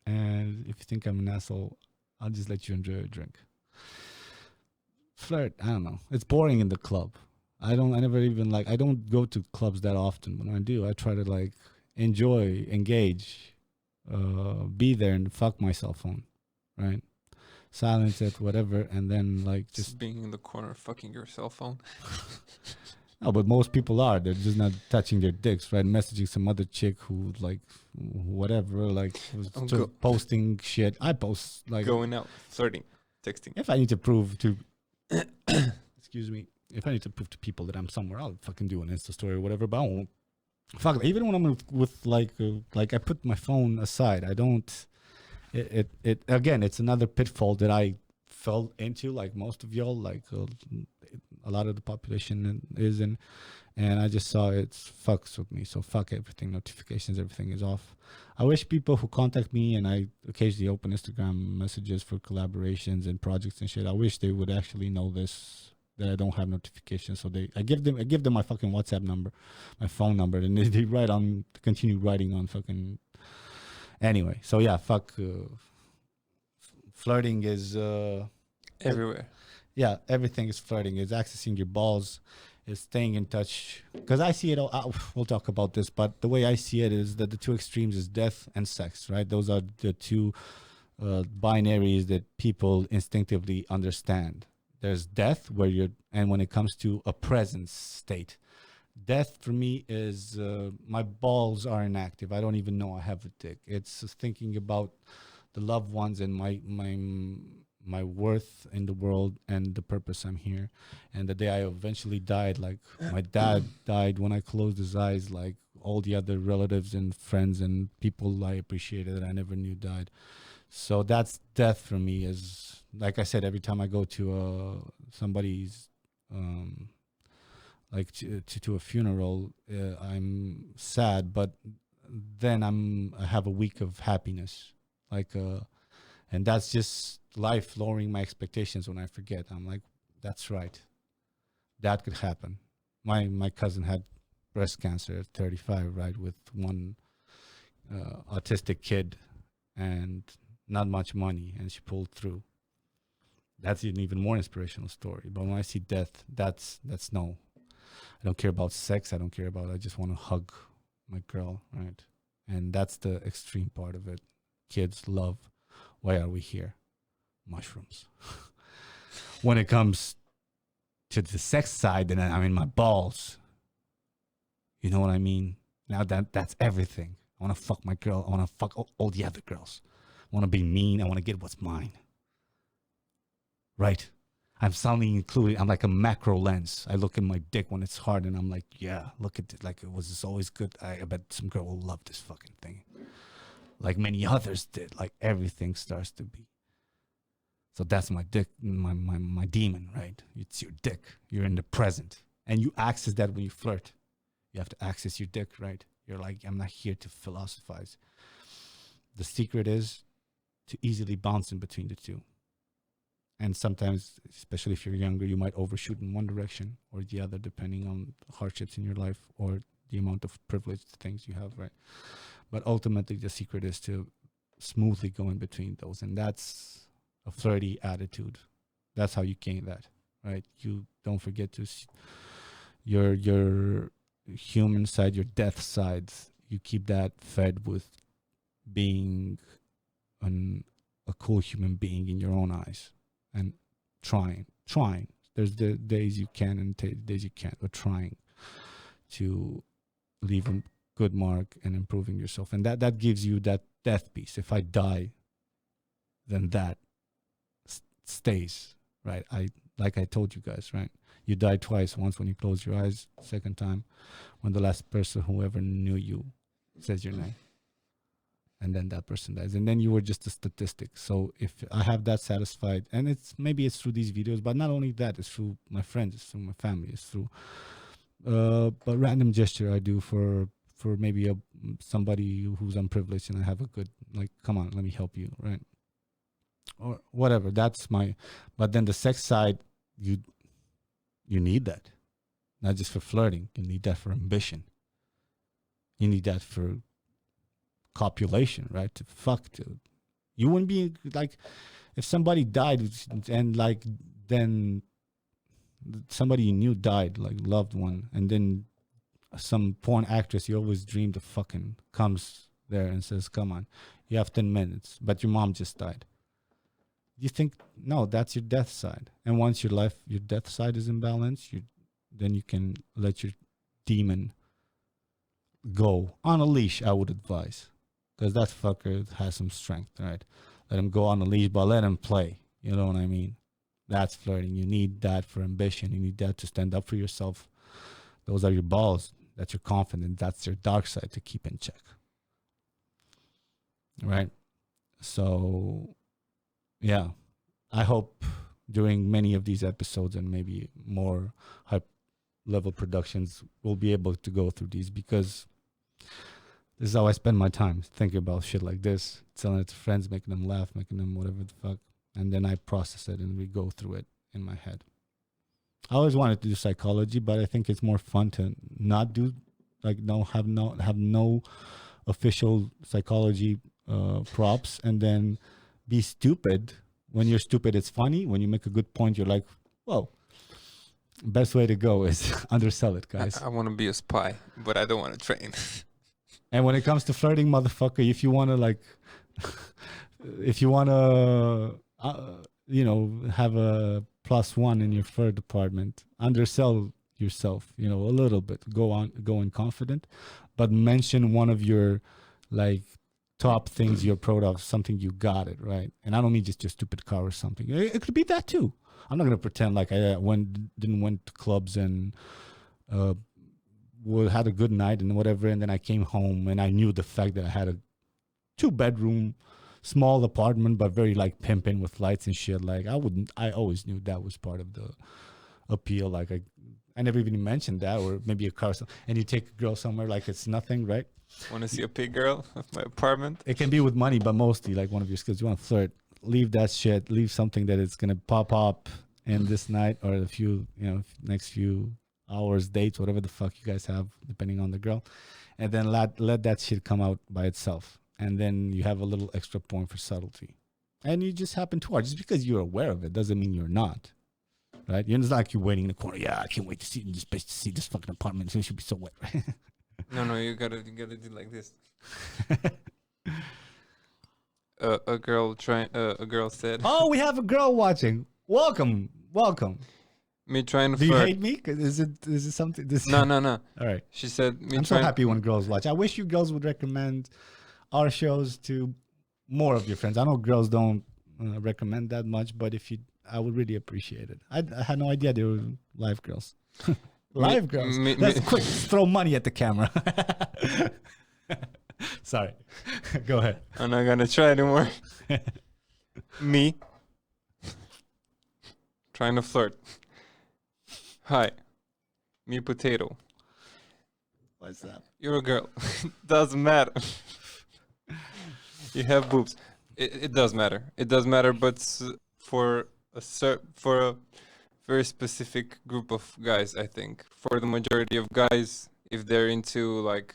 and if you think I'm an asshole, I'll just let you enjoy a drink. Flirt, I don't know. It's boring in the club. I never even like, I don't go to clubs that often. When I do, I try to like enjoy, engage, be there and fuck my cell phone, right? Silence it, whatever, and then like Just being in the corner fucking your cell phone. No, but most people are. They're just not touching their dicks, right? Messaging some other chick who like whatever, like was posting shit. I post like going out, flirting, texting. If I need to prove to excuse me, if I need to prove to people that I'm somewhere, I'll fucking do an Insta story or whatever. But I won't. Fuck. Even when I'm with like I put my phone aside. I don't. It again. It's another pitfall that I fell into, like most of y'all, like a lot of the population is in, and I just saw it fucks with me. So fuck everything, notifications, everything is off. I wish people who contact me, and I occasionally open Instagram messages for collaborations and projects and shit, I wish they would actually know this, that I don't have notifications. So I give them my fucking WhatsApp number, my phone number, and they write on, continue writing on fucking. Anyway, so yeah, fuck. Flirting is everywhere. Yeah, everything is flirting. It's accessing your balls, is staying in touch. Because I see it all. We'll talk about this, but the way I see it is that the two extremes is death and sex, right? Those are the two binaries that people instinctively understand. There's death, and when it comes to a presence state, death for me is my balls are inactive. I don't even know I have a dick. It's thinking about the loved ones and my worth in the world and the purpose I'm here. And the day I eventually died, like my dad died when I closed his eyes, like all the other relatives and friends and people I appreciated that I never knew died. So that's death for me. Is like I said, every time I go to somebody's like to a funeral, I'm sad, but then I have a week of happiness, like and that's just life lowering my expectations. When I forget, I'm like, that's right, that could happen. My cousin had breast cancer at 35, right, with one autistic kid and not much money, and she pulled through. That's an even more inspirational story. But when I see death, that's no. I don't care about sex. I don't care about. I just want to hug my girl, right? And that's the extreme part of it. Kids, love. Why are we here? Mushrooms. When it comes to the sex side, then I'm in my balls. You know what I mean? Now that's everything. I want to fuck my girl. I want to fuck all the other girls. I want to be mean. I want to get what's mine. Right? I'm suddenly included. I'm like a macro lens. I look at my dick when it's hard and I'm like, yeah, look at it. Like, it was just always good. I bet some girl will love this fucking thing. Like many others did. Like, everything starts to be. So that's my dick, my demon, right? It's your dick. You're in the present. And you access that when you flirt. You have to access your dick, right? You're like, I'm not here to philosophize. The secret is to easily bounce in between the two. And sometimes, especially if you're younger, you might overshoot in one direction or the other, depending on hardships in your life or the amount of privileged things you have, right? But ultimately, the secret is to smoothly go in between those. And that's a flirty attitude. That's how you gain that, right? You don't forget to your human side, your death side. You keep that fed with being a cool human being in your own eyes. And trying. There's the days you can and days you can't, but trying to leave a good mark and improving yourself. And that gives you that death piece. If I die, then that stays, right? Like I told you guys, right? You die twice. Once when you close your eyes, second time when the last person who ever knew you says your name. And then that person dies, and then you were just a statistic. So if I have that satisfied, and it's through these videos, but not only that, it's through my friends, it's through my family, it's through a random gesture I do for maybe somebody who's unprivileged, and I have a good, like, come on, let me help you, right? Or whatever. That's my. But then the sex side, you need that, not just for flirting. You need that for ambition. You need that for copulation, right? To fuck, to you wouldn't be like, if somebody died and like then somebody you knew died, like loved one, and then some porn actress you always dreamed of fucking comes there and says, come on, you have 10 minutes, but your mom just died. You think, no, that's your death side. And once your death side is in balance, then you can let your demon go on a leash, I would advise. Because that fucker has some strength, right? Let him go on a leash, but let him play. You know what I mean? That's flirting. You need that for ambition. You need that to stand up for yourself. Those are your balls. That's your confidence. That's your dark side to keep in check. Right? So, yeah. I hope during many of these episodes and maybe more high-level productions, we'll be able to go through these, because this is how I spend my time, thinking about shit like this, telling it to friends, making them laugh, making them whatever the fuck. And then I process it and we go through it in my head. I always wanted to do psychology, but I think it's more fun to not do, like, have no official psychology props, and then be stupid. When you're stupid, it's funny. When you make a good point, you're like, whoa. Best way to go is undersell it, guys. I want to be a spy, but I don't want to train. And when it comes to flirting, motherfucker, if you want to have a +1 in your flirt department, undersell yourself, a little bit. Go in confident, but mention one of your like top things you're proud of, something you got it right. And I don't mean just your stupid car or something. It could be that too. I'm not gonna pretend like I didn't went to clubs and had a good night and whatever, and then I came home and I knew the fact that I had a 2-bedroom small apartment, but very like pimping with lights and shit. Like I always knew that was part of the appeal. Like I never even mentioned that, or maybe a car, and you take a girl somewhere like it's nothing, right? Want to see a pig girl of my apartment? It can be with money, but mostly like one of your skills. You want to flirt, leave that shit, leave something that it's gonna pop up in this night or next few hours, dates, whatever the fuck you guys have, depending on the girl, and then let that shit come out by itself, and then you have a little extra point for subtlety, and you just happen to watch. Just because you're aware of it doesn't mean you're not. Right? It's not like you're waiting in the corner. Yeah, I can't wait to see this bitch, to see this fucking apartment. It should be so wet. Right? No, you gotta do like this. A girl said. Oh, we have a girl watching. Welcome. Me trying to Do you flirt. hate me? 'Cause is it something? This No. All right. She said me I'm so trying. happy when girls watch. I wish you girls would recommend our shows to more of your friends. I know girls don't recommend that much, but if you, I would really appreciate it. I had no idea they were live girls. Live girls. Let's quick throw money at the camera. Sorry. Go ahead. I'm not gonna try anymore. Me trying to flirt. Hi, me potato. What's that? You're a girl. Doesn't matter. You have boobs. It does matter. It does matter, but for a very specific group of guys, I think. For the majority of guys, if they're into like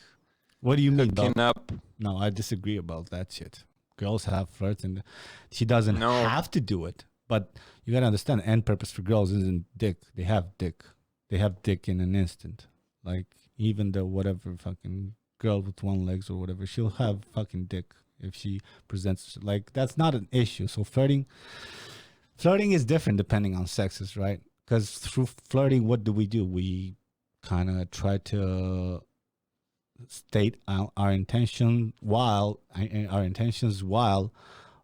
What do you mean? hooking up, No, I disagree about that shit. Girls have flirts, and she doesn't No. have to do it. But you gotta understand, the end purpose for girls isn't dick. They have dick. They have dick in an instant. Like even the whatever fucking girl with one legs or whatever, she'll have fucking dick if she presents. Like that's not an issue. So flirting is different depending on sexes, right? Because through flirting, what do? We kind of try to state our intentions while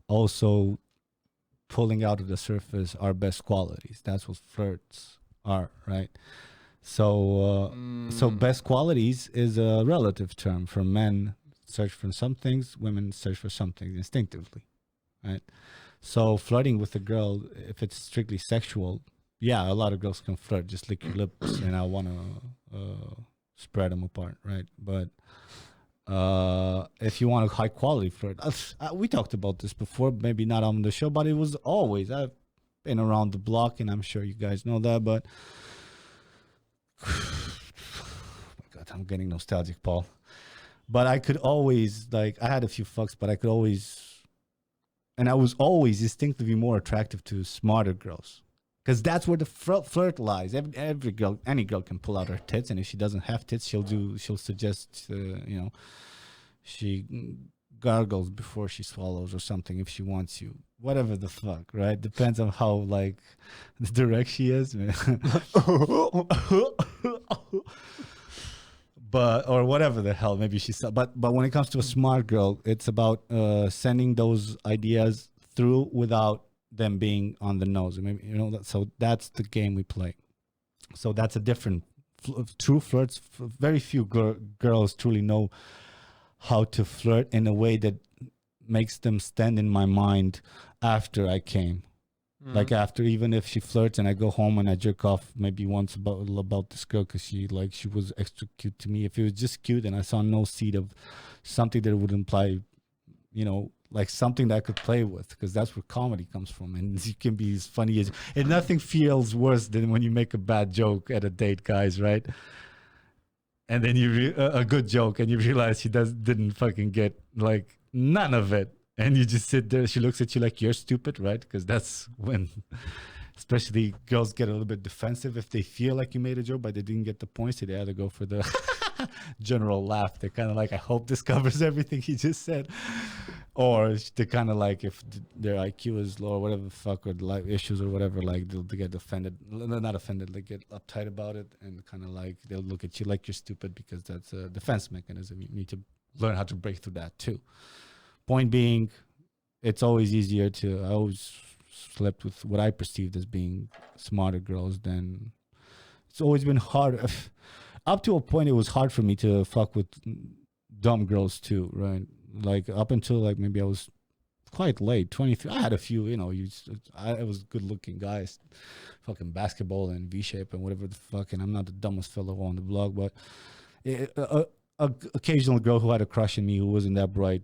also pulling out of the surface our best qualities. That's what flirts are, right? So best qualities is a relative term. For men, search for some things, women search for some things instinctively, right? So flirting with a girl, if it's strictly sexual, yeah, a lot of girls can flirt, just lick your lips, and I want to spread them apart, right? But if you want a high quality flirt, we talked about this before, maybe not on the show, but it was always, I've been around the block, and I'm sure you guys know that, but oh my God, I'm getting nostalgic, Paul. But I could always, like, I had a few fucks, but I could always, and I was always distinctively more attractive to smarter girls. Because that's where the flirt lies. Every girl, any girl can pull out her tits, and if she doesn't have tits, she'll suggest, she gargles before she swallows or something if she wants you. Whatever the fuck, right? Depends on how, like, direct she is, man. But, or whatever the hell, maybe she's, but when it comes to a smart girl, it's about sending those ideas through without them being on the nose. Maybe, so that's the game we play. So that's a different true flirts. Very few girls truly know how to flirt in a way that makes them stand in my mind after I came. Like after, even if she flirts and I go home and I jerk off maybe once about this girl because she was extra cute to me. If it was just cute and I saw no seed of something that would imply, like something that I could play with, because that's where comedy comes from, and you can be as funny as, and nothing feels worse than when you make a bad joke at a date, guys, right? And then a good joke, and you realize she didn't fucking get like none of it, and you just sit there. She looks at you like you're stupid, right? Because that's when, especially girls get a little bit defensive if they feel like you made a joke but they didn't get the points. So they either go for the general laugh. They're kind of like, I hope this covers everything he just said. Or they're kind of like, if their IQ is low or whatever the fuck, or life issues or whatever, like they'll get offended. Not offended, they get uptight about it, and kind of like they'll look at you like you're stupid, because that's a defense mechanism. You need to learn how to break through that too. Point being, it's always easier to, I always slept with what I perceived as being smarter girls than, it's always been hard. Up to a point, it was hard for me to fuck with dumb girls too, right? Like up until like maybe I was quite late, 23. I had a few, I was good looking guys, fucking basketball and V-shape and whatever the fuck. And I'm not the dumbest fellow on the block, but occasional girl who had a crush on me who wasn't that bright,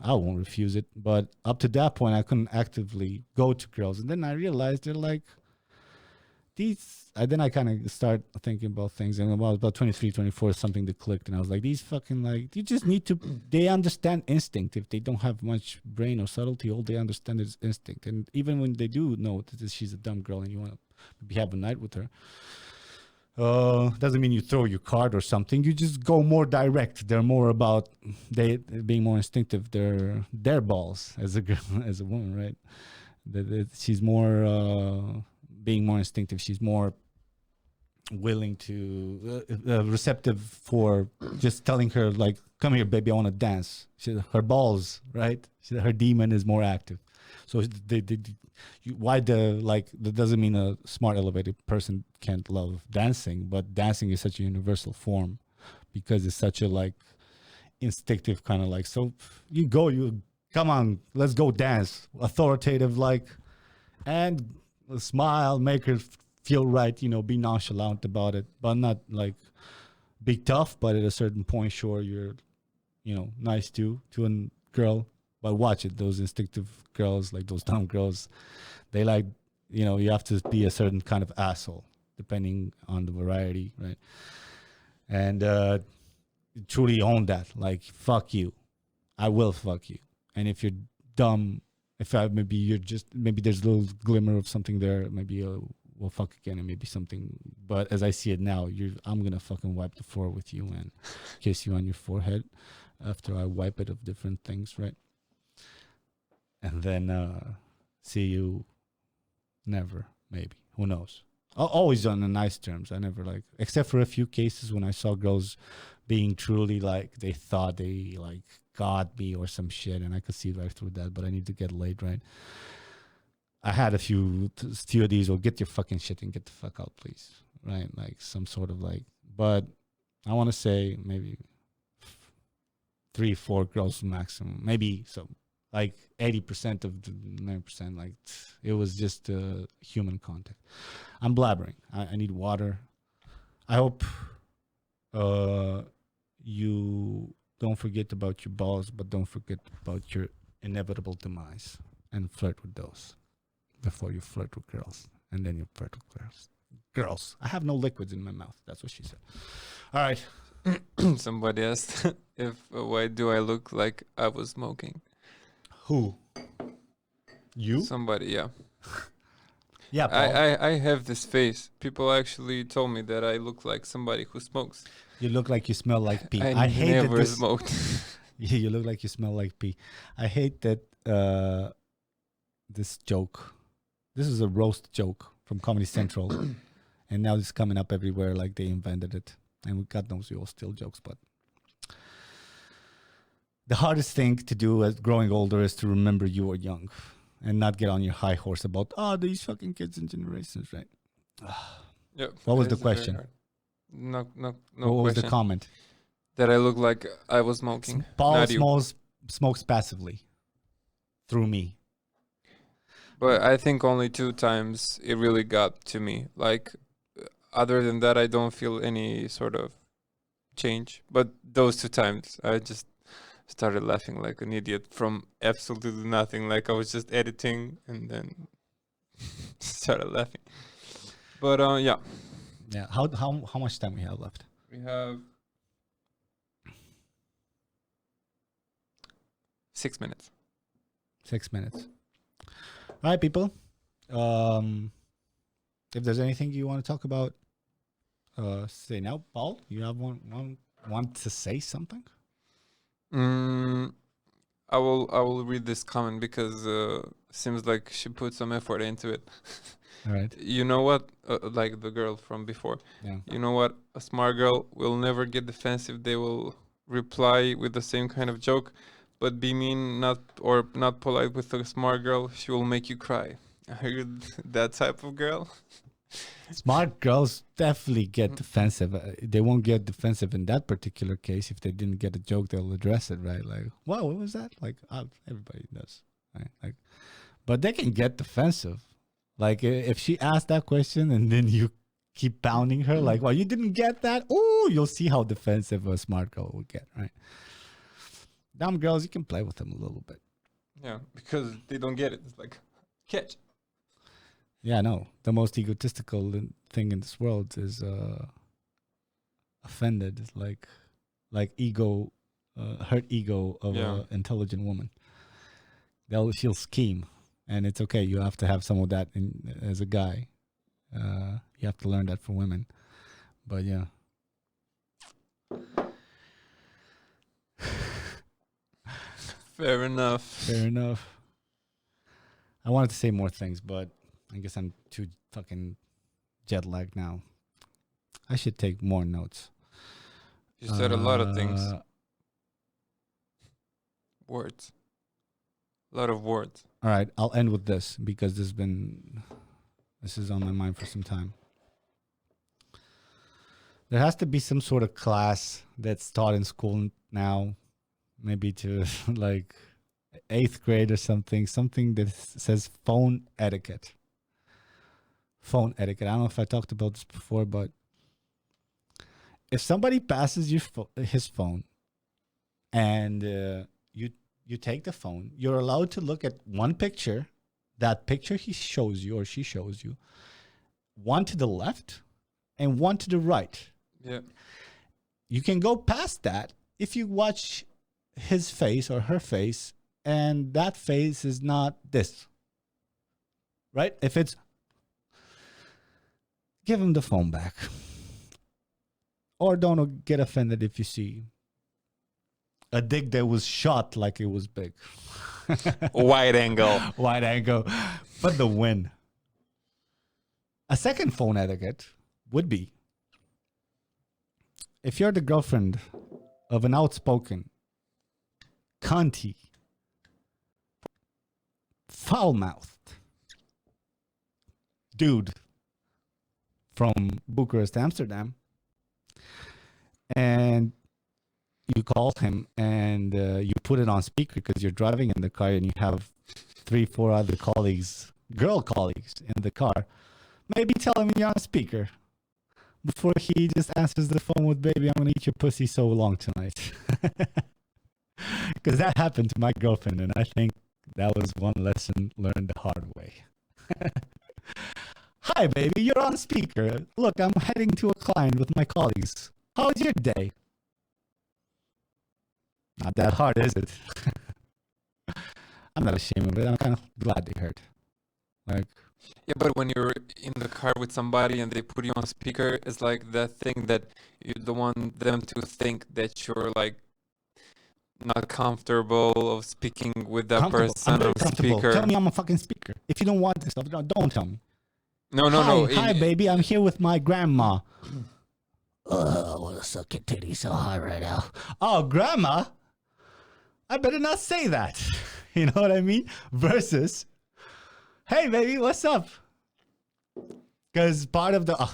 I won't refuse it. But up to that point, I couldn't actively go to girls. And then I realized these. Then I kind of start thinking about things, and about 23, 24, something that clicked, and I was like, these fucking like, you just need to. They understand instinct. If they don't have much brain or subtlety, all they understand is instinct. And even when they do know that she's a dumb girl and you want to have a night with her, doesn't mean you throw your card or something. You just go more direct. They're more about they being more instinctive. They're their balls as a girl, as a woman, right? She's more being more instinctive. She's more willing to receptive for just telling her like, come here baby, I want to dance. Her balls, right? Her demon is more active. So why that doesn't mean a smart elevated person can't love dancing, but dancing is such a universal form because it's such a like instinctive kind of like, so you come on, let's go dance, authoritative, like, and smile, make her feel right, be nonchalant about it, but not like be tough, but at a certain point, sure, you're, nice to a girl, but watch it. Those instinctive girls, like those dumb girls, they like, you have to be a certain kind of asshole, depending on the variety, right? And truly own that. Like, fuck you. I will fuck you. And if you're dumb, maybe there's a little glimmer of something there, maybe we'll fuck again and maybe something. But as I see it now, I'm going to fucking wipe the floor with you and kiss you on your forehead after I wipe it of different things, right? And then see you never, maybe. Who knows? Always on the nice terms. I never except for a few cases when I saw girls being truly like, they thought they like got me or some shit, and I could see right through that, but I need to get laid, right? I had a few of these, or get your fucking shit and get the fuck out, please, right? Like some sort of like, but I want to say maybe 3-4 girls maximum, maybe so. Like 80% of the 9%, like it was just human contact. I'm blabbering. I need water. I hope you don't forget about your balls, but don't forget about your inevitable demise, and flirt with those before you flirt with girls, and then you flirt with girls. Girls, I have no liquids in my mouth. That's what she said. All right. Somebody asked why do I look like I was smoking? Who? You? Somebody, yeah. Yeah, Paul. I have this face. People actually told me that I look like somebody who smokes. You look like you smell like pee. I hate never that smoked. Yeah, you look like you smell like pee. I hate that this joke. This is a roast joke from Comedy Central. And now it's coming up everywhere like they invented it. And God knows we all steal jokes, but the hardest thing to do as growing older is to remember you were young and not get on your high horse about, these fucking kids and generations, right? Yeah. What was the question? No What question. was the comment? That I look like I was smoking. Paul Not you. smokes passively through me. But I think only 2 times it really got to me. Like, other than that, I don't feel any sort of change. But those 2 times, I just started laughing like an idiot from absolutely nothing. Like I was just editing and then started laughing. But yeah. Yeah. How much time we have left? We have 6 minutes. 6 minutes. All right, people. If there's anything you want to talk about, say now. Paul, you have want to say something? I will read this comment because seems like she put some effort into it. All right. You know what? Like the girl from before. Yeah. You know what? A smart girl will never get defensive. They will reply with the same kind of joke, but be mean, not polite with a smart girl. She will make you cry. Are you that type of girl? Smart girls definitely get defensive. They won't get defensive in that particular case. If they didn't get a joke, they'll address it, right? Like, wow, what was that? Like, everybody does, right? Like, but they can get defensive. Like, if she asked that question and then you keep pounding her, like, well, you didn't get that? Oh, you'll see how defensive a smart girl will get, right? Dumb girls, you can play with them a little bit. Yeah, because they don't get it. It's like, catch. Yeah, no. The most egotistical thing in this world is offended, like ego, hurt ego of Yeah. a intelligent woman. She'll scheme, and it's okay. You have to have some of that as a guy. You have to learn that from women. But yeah. Fair enough. Fair enough. I wanted to say more things, but I guess I'm too fucking jet lagged now. I should take more notes. You said a lot of things. Uh, Words. A lot of words. All right, I'll end with this because this is on my mind for some time. There has to be some sort of class that's taught in school now, maybe to like 8th grade or something that says phone etiquette. Phone etiquette. I don't know if I talked about this before, but if somebody passes you his phone and you take the phone, you're allowed to look at one picture, that picture he shows you or she shows you, one to the left and one to the right. Yeah. You can go past that if you watch his face or her face and that face is not this. Right? If it's, give him the phone back. Or don't get offended if you see a dick that was shot like it was big. Wide angle. Wide angle. But the win. A second phone etiquette would be, if you're the girlfriend of an outspoken, cunty, foul-mouthed dude from Bucharest, Amsterdam, and you call him and you put it on speaker because you're driving in the car and you have 3-4 other colleagues, girl colleagues in the car, maybe tell him you're on speaker before he just answers the phone with, baby, I'm going to eat your pussy so long tonight. Because that happened to my girlfriend, and I think that was one lesson learned the hard way. Hi, baby, you're on speaker. Look, I'm heading to a client with my colleagues. How's your day? Not that hard, is it? I'm not ashamed of it. I'm kind of glad they heard. Like, Yeah, but when you're in the car with somebody and they put you on speaker, it's like that thing that you don't want them to think that you're like not comfortable of speaking with that person I'm very on comfortable. speaker. Tell me I'm a fucking speaker. If you don't want this stuff, don't tell me. No. Hi, baby. I'm here with my grandma. I want to suck your titty so hard right now. Oh, grandma? I better not say that. You know what I mean? Versus, hey, baby, what's up? Because part of the,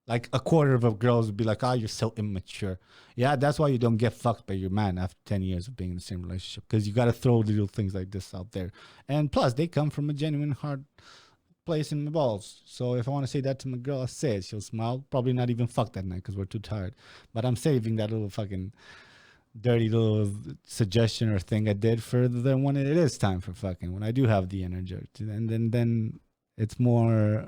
like a quarter of girls would be like, oh, you're so immature. Yeah, that's why you don't get fucked by your man after 10 years of being in the same relationship. Because you got to throw little things like this out there. And plus, they come from a genuine hard place in my balls. So if I want to say that to my girl, I say it. She'll smile. Probably not even fuck that night because we're too tired. But I'm saving that little fucking dirty little suggestion or thing I did for then when it is time for fucking, when I do have the energy. And then it's more,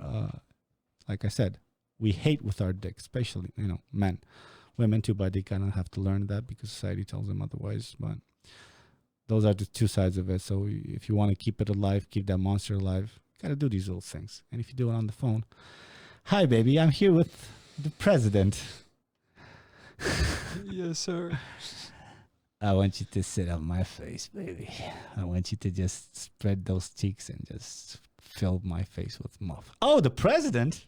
like I said, we hate with our dick, especially, men. Women too, but they kind of have to learn that because society tells them otherwise. But those are the two sides of it. So if you want to keep it alive, keep that monster alive, you got to do these little things. And if you do it on the phone, hi, baby, I'm here with the president. Yes, sir. I want you to sit on my face, baby. I want you to just spread those cheeks and just fill my face with muff. Oh, the president?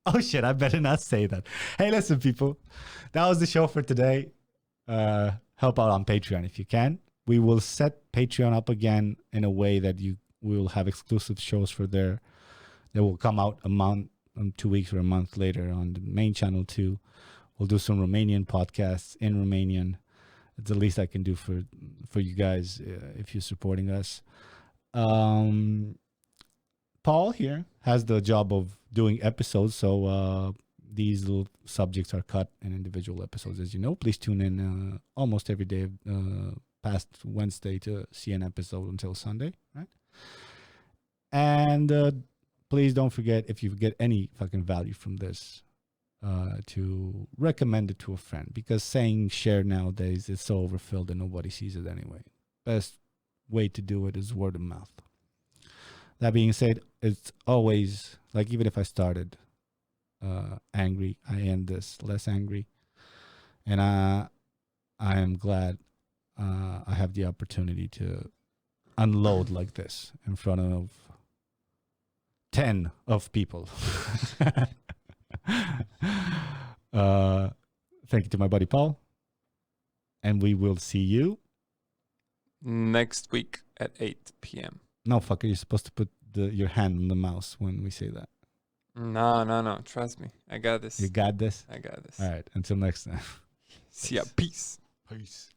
Oh, shit, I better not say that. Hey, listen, people. That was the show for today. Help out on Patreon if you can. We will set Patreon up again in a way that we will have exclusive shows for there. They will come out a month, 2 weeks or a month later on the main channel too. We'll do some Romanian podcasts in Romanian. It's the least I can do for you guys if you're supporting us. Paul here has the job of doing episodes, so these little subjects are cut in individual episodes, as you know. Please tune in almost every day past Wednesday to see an episode until Sunday, right? And please don't forget, if you get any fucking value from this, to recommend it to a friend, because saying share nowadays is so overfilled and nobody sees it anyway. Best way to do it is word of mouth. That being said, it's always like, even if I started angry, I end this less angry, and I am glad I have the opportunity to unload like this in front of 10 of people. Thank you to my buddy Paul, and we will see you next week at 8 p.m. No, fucker, you're supposed to put your hand on the mouse when we say that. No. Trust me. I got this. You got this? I got this. All right. Until next time. See ya. Peace. Peace.